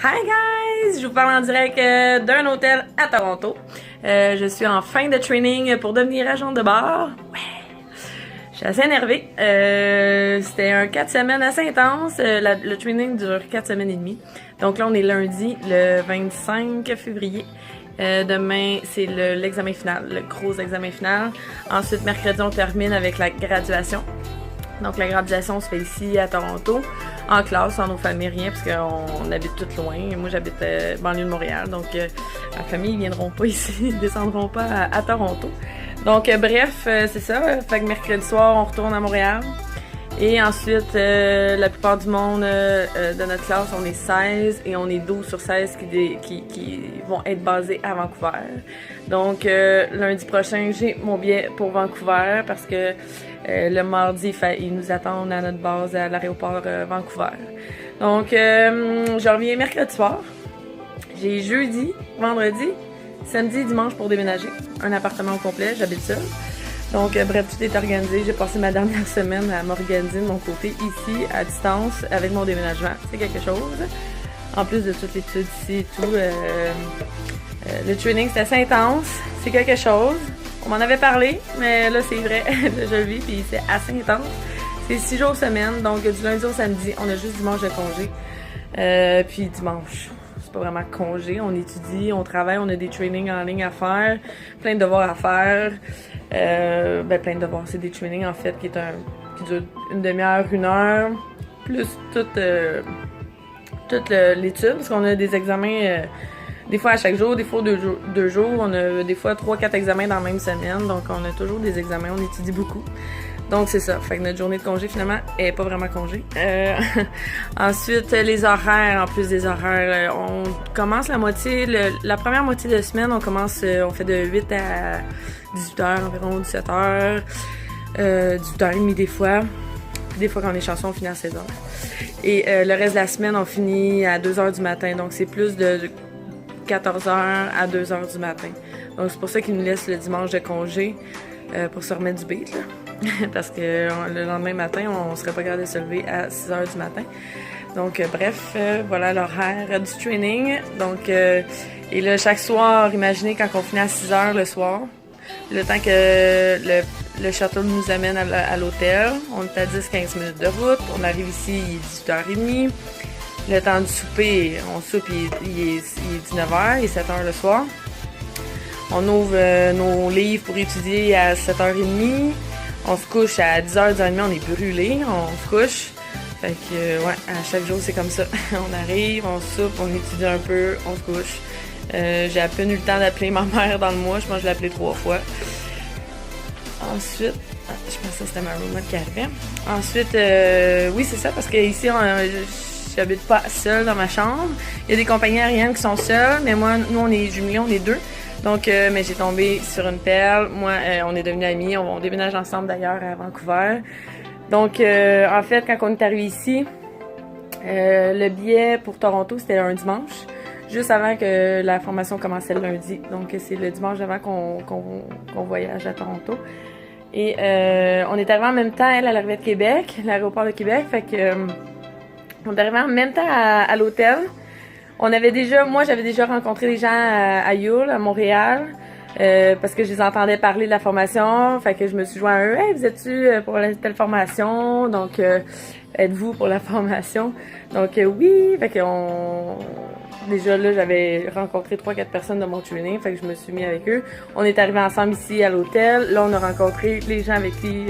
Hi guys! Je vous parle en direct d'un hôtel à Toronto. Je suis en fin de training pour devenir agent de bar. Ouais! Je suis assez énervée. C'était un 4 semaines assez intense. Le training dure 4 semaines et demie. Donc là, on est lundi, le 25 février. Demain, c'est l'examen final, le gros examen final. Ensuite, mercredi, on termine avec la graduation. Donc la graduation se fait ici à Toronto, en classe, sans nos familles, rien, parce qu'on habite toutes loin. Moi, j'habite banlieue de Montréal, donc ma famille, ils viendront pas ici, ils descendront pas à Toronto. Donc bref, c'est ça. Fait que mercredi soir, on retourne à Montréal. Et ensuite, la plupart du monde de notre classe, on est 16 et on est 12 sur 16 qui vont être basés à Vancouver. Donc, lundi prochain, j'ai mon billet pour Vancouver parce que le mardi, ils nous attendent à notre base à l'aéroport Vancouver. Donc, je reviens mercredi soir. J'ai jeudi, vendredi, samedi, dimanche pour déménager. Un appartement au complet, j'habite seule. Donc, bref, tout est organisé. J'ai passé ma dernière semaine à m'organiser de mon côté, ici, à distance, avec mon déménagement. C'est quelque chose. En plus de toute l'étude ici et tout, le training, c'est assez intense. C'est quelque chose. On m'en avait parlé, mais là, c'est vrai. Je le vis, puis c'est assez intense. C'est 6 jours semaine, donc du lundi au samedi. On a juste dimanche de congé. Puis dimanche, c'est pas vraiment congé. On étudie, on travaille, on a des trainings en ligne à faire, plein de devoirs à faire. Plein de devoirs. C'est des trainings, en fait, qui durent une demi-heure, 1 heure, plus toute l'étude, parce qu'on a des examens des fois à chaque jour, des fois 2 jours. On a des fois 3-4 examens dans la même semaine, donc on a toujours des examens, on étudie beaucoup. Donc c'est ça, fait que notre journée de congé finalement est pas vraiment congé. Ensuite, les horaires, en plus des horaires, on commence la première moitié de semaine, on fait de 8 à 18h, environ 17h, 18h30 des fois. Des fois, quand on est chanceux, on finit à 16h. Et le reste de la semaine, on finit à 2h du matin. Donc, c'est plus de 14h à 2h du matin. Donc, c'est pour ça qu'ils nous laissent le dimanche de congé pour se remettre du beat, là. Parce que le lendemain matin, on serait pas capable de se lever à 6h du matin. Donc, bref, voilà l'horaire du training. Donc, et là, chaque soir, imaginez quand on finit à 6h le soir, le temps que le shuttle nous amène à l'hôtel. On est à 10-15 minutes de route. On arrive ici, il est 18h30. Le temps du souper, on soupe, il est 19h, il est 7h le soir. On ouvre nos livres pour étudier à 7h30. On se couche à 10h, 10h30, on est brûlé, on se couche. Fait que, ouais, à chaque jour, c'est comme ça. On arrive, on soupe, on étudie un peu, on se couche. J'ai à peine eu le temps d'appeler ma mère dans le mois, je pense que je l'ai appelée 3 fois. Ensuite, je pensais que c'était ma roommate qui arrivait. Ensuite, oui, c'est ça, parce qu'ici, j'habite pas seule dans ma chambre. Il y a des compagnies aériennes qui sont seules, mais nous, on est jumelés, on est 2. Donc, mais j'ai tombé sur une perle. Moi, on est devenus amis. On déménage ensemble d'ailleurs à Vancouver. Donc, en fait, quand on est arrivé ici, le billet pour Toronto, c'était un dimanche, juste avant que la formation commençait le lundi. Donc, c'est le dimanche avant qu'on voyage à Toronto. Et on est arrivé en même temps, elle arrivait de Québec, l'aéroport de Québec. Fait que on est arrivé en même temps à l'hôtel. Moi, j'avais déjà rencontré des gens à Yule, à Montréal, parce que je les entendais parler de la formation. Fait que je me suis joint à eux. Hey, vous êtes-tu pour telle formation? Donc, êtes-vous pour la formation? Donc, oui. Fait que déjà là, j'avais rencontré 3-4 personnes de mon training. Fait que je me suis mis avec eux. On est arrivés ensemble ici à l'hôtel. Là, on a rencontré les gens avec qui,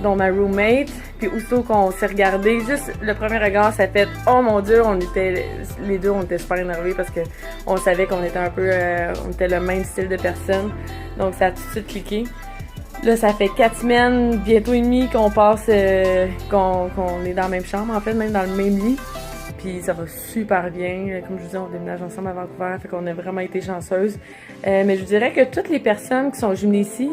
dont ma roommate. Puis aussitôt qu'on s'est regardé, juste le premier regard, ça fait « Oh mon Dieu! » Les deux, on était super énervés parce que on savait qu'on était un peu... on était le même style de personne. Donc, ça a tout de suite cliqué. Là, ça fait 4 semaines, bientôt et demi qu'on passe... qu'on est dans la même chambre, en fait, même dans le même lit. Puis ça va super bien. Comme je vous dis, on déménage ensemble à Vancouver, fait qu'on a vraiment été chanceuses. Mais je dirais que toutes les personnes qui sont jumelées ici,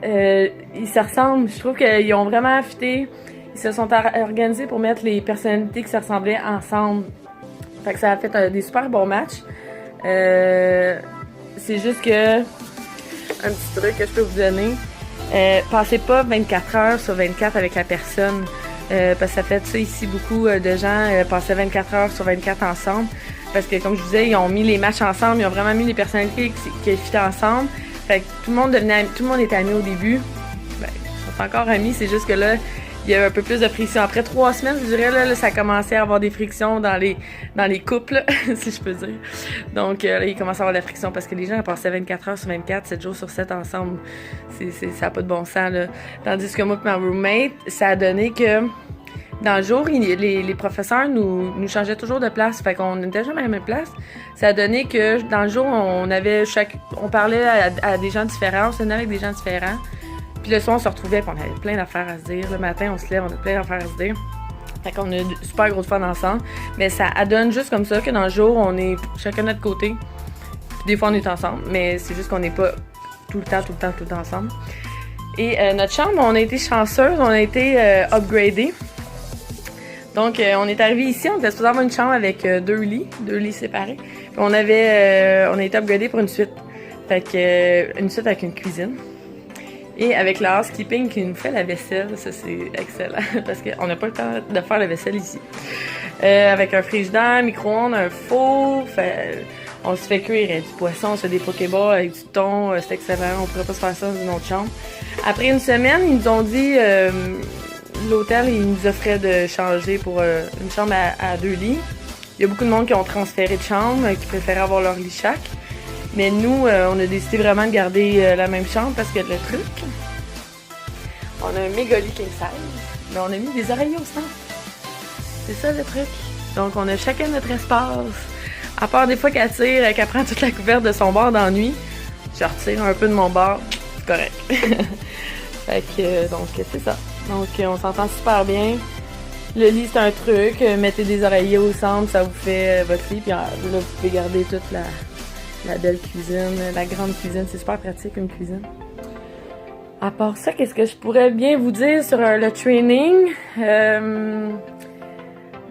ils se ressemblent. Je trouve qu'ils ont vraiment affûté. Ils se sont organisés pour mettre les personnalités qui se ressemblaient ensemble. Fait que ça a fait des super bons matchs. C'est juste que un petit truc que je peux vous donner. Passez pas 24 heures sur 24 avec la personne. parce que ça fait ça ici, beaucoup de gens passaient 24 heures sur 24 ensemble. Parce que, comme je vous disais, ils ont mis les matchs ensemble, ils ont vraiment mis les personnalités qui fitaient ensemble. Fait que tout le monde était ami au début. Ben, ils sont encore amis, c'est juste que là, il y a un peu plus de friction. Après 3 semaines, je dirais, là, ça a commencé à avoir des frictions dans les couples, si je peux dire. Donc, là, il commence à avoir de la friction parce que les gens passaient 24 heures sur 24, 7 jours sur 7 ensemble. Ça n'a pas de bon sens, là. Tandis que moi et ma roommate, ça a donné que dans le jour, les professeurs nous changeaient toujours de place. Fait qu'on n'était jamais à la même place. Ça a donné que dans le jour, on parlait à des gens différents, on se tenait avec des gens différents. Puis le soir, on se retrouvait et on avait plein d'affaires à se dire. Le matin, on se lève, on a plein d'affaires à se dire. Fait qu'on a une super grosse fun ensemble. Mais ça donne juste comme ça que dans le jour, on est chacun de notre côté. Puis des fois, on est ensemble. Mais c'est juste qu'on n'est pas tout le temps ensemble. Et notre chambre, on a été chanceuse. On a été upgradée. Donc, on est arrivé ici. On était supposé avoir une chambre avec 2 lits séparés. Puis on a été upgradé pour une suite. Fait que une suite avec une cuisine. Et avec le housekeeping qui nous fait la vaisselle, ça c'est excellent parce qu'on n'a pas le temps de faire la vaisselle ici. Avec un frigidaire, micro-ondes, un four, on se fait cuire du poisson, on se fait des pokéballs avec du thon, c'est excellent, on pourrait pas se faire ça dans une autre chambre. Après une semaine, ils nous ont dit, l'hôtel, ils nous offraient de changer pour une chambre à 2 lits. Il y a beaucoup de monde qui ont transféré de chambre, qui préféraient avoir leur lit chaque. Mais nous, on a décidé vraiment de garder la même chambre parce que le truc, on a un méga lit king size, mais on a mis des oreillers au centre. C'est ça le truc. Donc, on a chacun notre espace. À part des fois qu'elle tire, qu'elle prend toute la couverte de son bord dans la nuit, je retire un peu de mon bord, c'est correct. Fait que, donc, c'est ça. Donc, on s'entend super bien. Le lit, c'est un truc. Mettez des oreillers au centre, ça vous fait votre lit. Puis là, vous pouvez garder toute la belle cuisine, la grande cuisine. C'est super pratique, une cuisine. À part ça, qu'est-ce que je pourrais bien vous dire sur le training?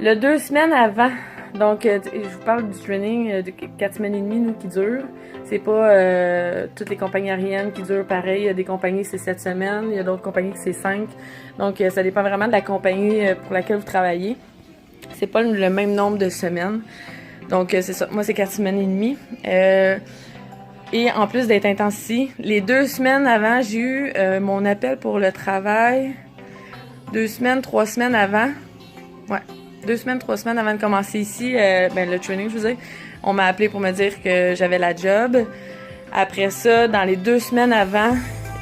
Le 2 semaines avant, donc je vous parle du training de 4 semaines et demie, nous, qui dure. C'est pas toutes les compagnies aériennes qui durent pareil. Il y a des compagnies c'est 7 semaines, il y a d'autres compagnies que c'est 5. Donc ça dépend vraiment de la compagnie pour laquelle vous travaillez. C'est pas le même nombre de semaines. Donc, c'est ça. Moi, c'est 4 semaines et demie. Et en plus d'être intense ici, les 2 semaines avant, j'ai eu mon appel pour le travail. 2 semaines, 3 semaines avant. Ouais. 2 semaines, 3 semaines avant de commencer ici, le training, je vous dis. On m'a appelé pour me dire que j'avais la job. Après ça, dans les 2 semaines avant,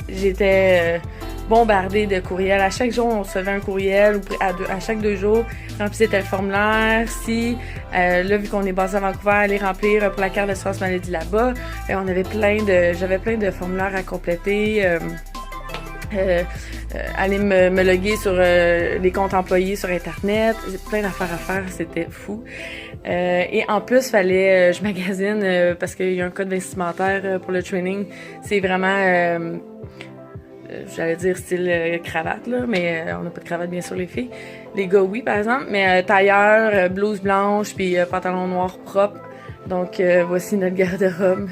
j'étais bombardée de courriels. À chaque jour, on recevait un courriel, ou à chaque 2 jours, remplissez tel formulaire. Si, là, vu qu'on est basé à Vancouver, aller remplir pour la carte d'assurance maladie là-bas. J'avais plein de formulaires à compléter. Aller me loguer sur les comptes employés sur Internet. J'ai plein d'affaires à faire, c'était fou. Et en plus, fallait je magasine parce qu'il y a un code vestimentaire pour le training. C'est vraiment... j'allais dire style cravate, là, mais on n'a pas de cravate, bien sûr, les filles. Les gars, oui, par exemple, mais tailleur, blouse blanche, puis pantalon noir propre. Donc, voici notre garde-robe.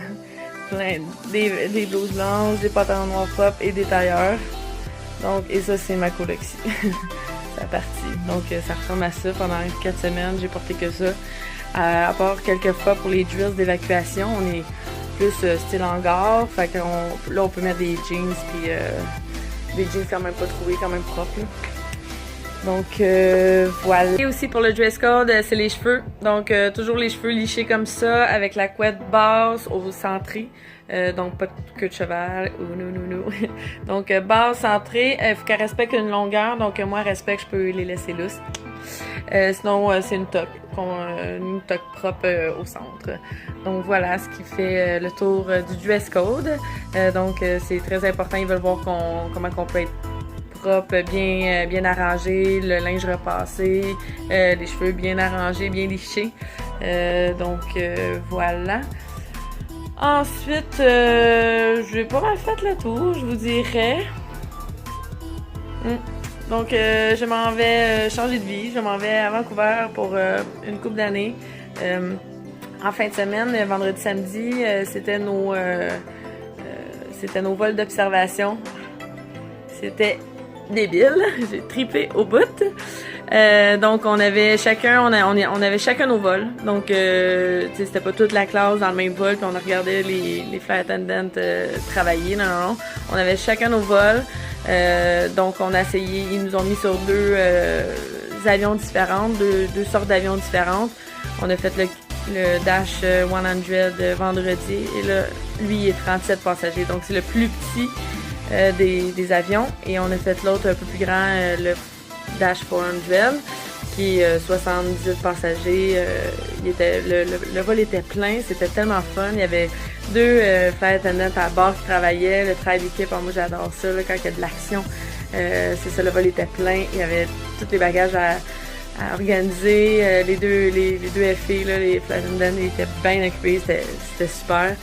Des blouses blanches, des pantalons noirs propres et des tailleurs. Donc, et ça, c'est ma collection. C'est la partie. Donc, ça ressemble à ça. Pendant 4 semaines, j'ai porté que ça. À part quelques fois pour les drills d'évacuation, on est plus style hangar. Fait que là, on peut mettre des jeans, puis des jeans quand même pas troués, quand même propres. Là. Donc, voilà. Et aussi pour le dress code, c'est les cheveux. Donc, toujours les cheveux lichés comme ça, avec la couette basse au centré. Donc, pas de queue de cheval. Non. Donc, base centrée. Il faut qu'elle respecte une longueur. Donc, moi, elle respecte, je peux les laisser lousses. Sinon, c'est une toque propre au centre. Donc, voilà ce qui fait le tour du dress code. Donc, c'est très important. Ils veulent voir comment on peut être propre, bien arrangé, le linge repassé, les cheveux bien arrangés, bien lichés. Donc, voilà. Ensuite, j'ai pas mal fait le tour, je vous dirais. Donc, je m'en vais changer de vie. Je m'en vais à Vancouver pour une couple d'années. En fin de semaine, vendredi, samedi, c'était nos vols d'observation. C'était débile. J'ai trippé au bout. Donc on avait chacun nos vols. Donc c'était pas toute la classe dans le même vol, puis on regardait les flight attendants travailler. Non. On avait chacun nos vols. Donc on a essayé, ils nous ont mis sur deux avions différents, deux sortes d'avions différentes. On a fait le Dash 100 vendredi et là, lui il est 37 passagers. Donc c'est le plus petit des avions. Et on a fait l'autre un peu plus grand, le Dash 400 qui est 78 passagers. Le vol était plein, c'était tellement fun. Il y avait deux flight attendants à bord qui travaillaient, le travail d'équipe. Moi j'adore ça, là, quand il y a de l'action. C'est ça, le vol était plein. Il y avait tous les bagages à organiser. Les deux FI, là, les flight attendants, ils étaient bien occupés, c'était super.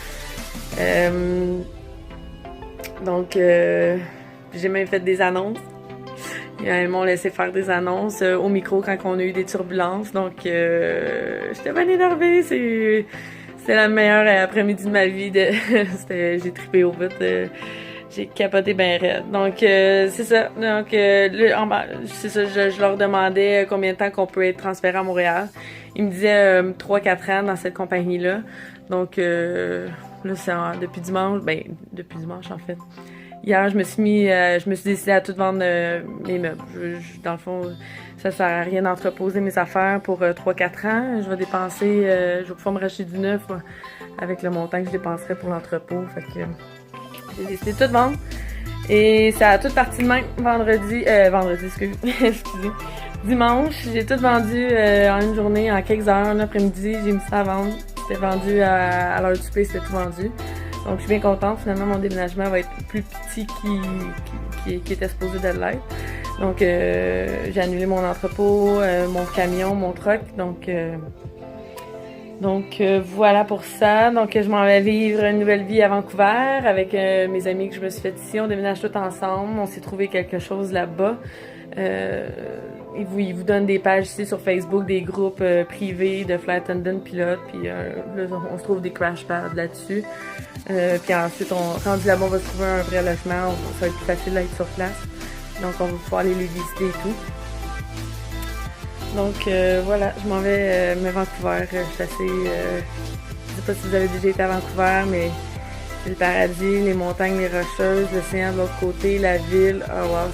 Donc j'ai même fait des annonces. Ils m'ont laissé faire des annonces au micro quand on a eu des turbulences. Donc j'étais bien énervée. C'était la meilleure après-midi de ma vie. J'ai trippé au bout. J'ai capoté bien raide. Donc c'est ça. Donc c'est ça, je leur demandais combien de temps qu'on peut être transféré à Montréal. Ils me disaient 3-4 ans dans cette compagnie-là. Donc là, c'est depuis dimanche. Depuis dimanche en fait. Hier, je me suis décidée à tout vendre mes meubles. Dans le fond, ça sert à rien d'entreposer mes affaires pour 3-4 ans. Je vais dépenser, je vais pouvoir me racheter du neuf avec le montant que je dépenserais pour l'entrepôt. Fait que j'ai décidé de tout vendre. Et ça a tout parti de même vendredi, excusez. Dimanche, j'ai tout vendu en une journée, en quelques heures. L'après-midi, j'ai mis ça à vendre. C'était vendu à l'heure du souper, c'était tout vendu. Donc, je suis bien contente. Finalement, mon déménagement va être plus petit qui était supposé de l'être. Donc, j'ai annulé mon entrepôt, mon camion, mon truck. Donc, voilà pour ça. Donc, je m'en vais vivre une nouvelle vie à Vancouver avec mes amis que je me suis fait ici. On déménage tous ensemble. On s'est trouvé quelque chose là-bas. Ils vous donnent des pages ici sur Facebook, des groupes privés de flight attendant pilotes, puis là, on se trouve des crash pads là-dessus. Puis ensuite, rendu là-bas, on va se trouver un vrai logement, ça va être plus facile d'être sur place. Donc, on va pouvoir aller les visiter et tout. Donc, voilà, je m'en vais à Vancouver. Je sais pas si vous avez déjà été à Vancouver, mais c'est le paradis, les montagnes, les rocheuses, l'océan de l'autre côté, la ville. Oh wow,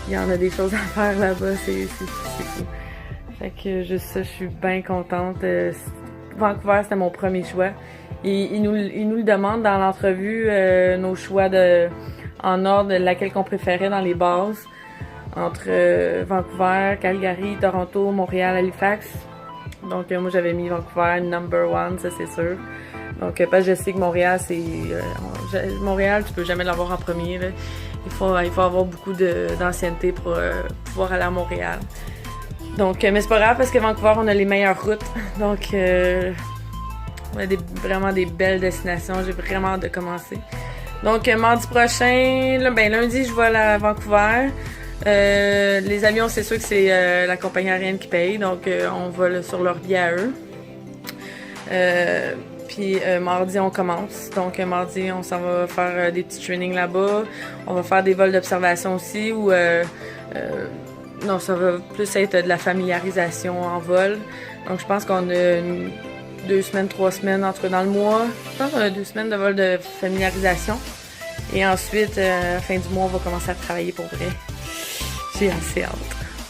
il y en a des choses à faire là-bas, c'est fou. Fait que juste ça, je suis bien contente. Vancouver, c'était mon premier choix. Et ils nous le demandent dans l'entrevue, nos choix en ordre, laquelle qu'on préférait dans les bases. Entre Vancouver, Calgary, Toronto, Montréal, Halifax. Donc moi j'avais mis Vancouver number one, ça c'est sûr. Donc parce que je sais que Montréal, Montréal, tu peux jamais l'avoir en premier, là. Il faut avoir beaucoup d'ancienneté pour pouvoir aller à Montréal. Donc, mais c'est pas grave parce que Vancouver, on a les meilleures routes. Donc, on a vraiment des belles destinations. J'ai vraiment hâte de commencer. Donc, mardi prochain, lundi, je vais à Vancouver. Les avions, c'est sûr que c'est la compagnie aérienne qui paye. Donc, on va sur leur billet à eux. Puis mardi, on commence. Donc mardi, on s'en va faire des petits trainings là-bas. On va faire des vols d'observation aussi où non, ça va plus être de la familiarisation en vol. Donc je pense qu'on a 2 semaines, 3 semaines dans le mois. Je pense qu'on a 2 semaines de vol de familiarisation. Et ensuite, à la fin du mois, on va commencer à travailler pour vrai. J'ai assez hâte.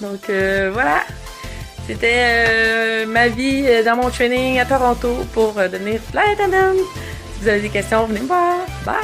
Donc voilà. C'était ma vie dans mon training à Toronto pour devenir flight attendant. Si vous avez des questions, venez me voir. Bye!